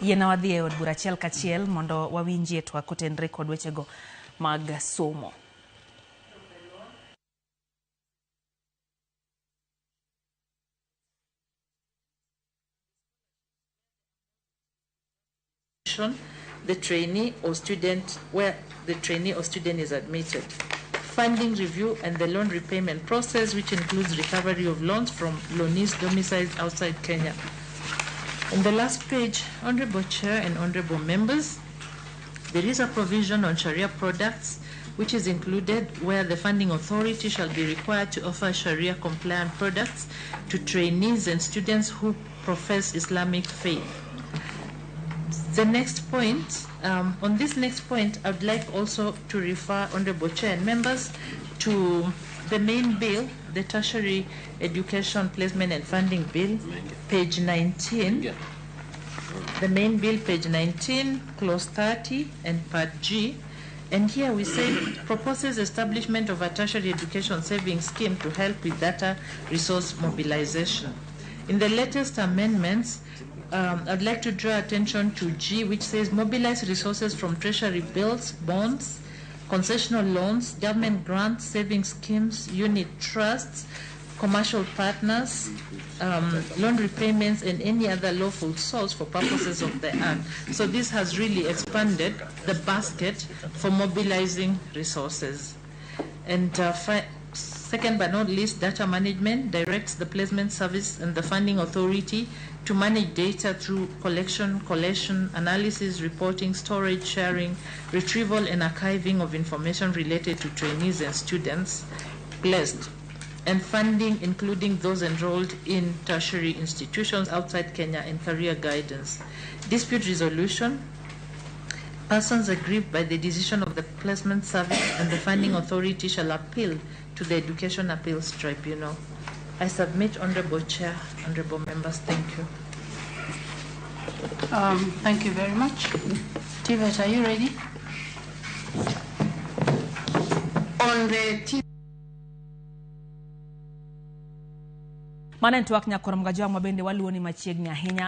Yena wadhie od bura achiel kachiel mondo wawinjie Twak kotenre kod wechego mag somo. The trainee or student where the trainee or student is admitted, funding review and the loan repayment process, which includes recovery of loans from loanees domiciled outside Kenya. On the last page, Honorable Chair and Honorable Members, there is a provision on Sharia products which is included where the funding authority shall be required to offer Sharia compliant products to trainees and students who profess Islamic faith. The next point, on this next point, I would like also to refer Honorable Chair and members to the main bill, the Tertiary Education Placement and Funding Bill, page 19. The main bill, page 19, clause 30 and part G. And here we say proposes establishment of a tertiary education savings scheme to help with data resource mobilization. In the latest amendments, I'd like to draw attention to G, which says mobilize resources from treasury bills, bonds, concessional loans, government grants, savings schemes, unit trusts, commercial partners, loan repayments, and any other lawful source for purposes of the Act. So this has really expanded the basket for mobilizing resources. And second but not least, data management directs the placement service and the funding authority to manage data through collection, collation, analysis, reporting, storage, sharing, retrieval, and archiving of information related to trainees and students placed, and funding including those enrolled in tertiary institutions outside Kenya, and career guidance. Dispute resolution. Persons aggrieved by the decision of the placement service and the funding authority shall appeal to the Education Appeals Tribunal. I submit, Honorable Chair, Honorable Members. Thank you. Thank you very much. Tivet, are you ready? On the Mana Twak nyakorom gajwa mabende waluoni machiegni ahinya.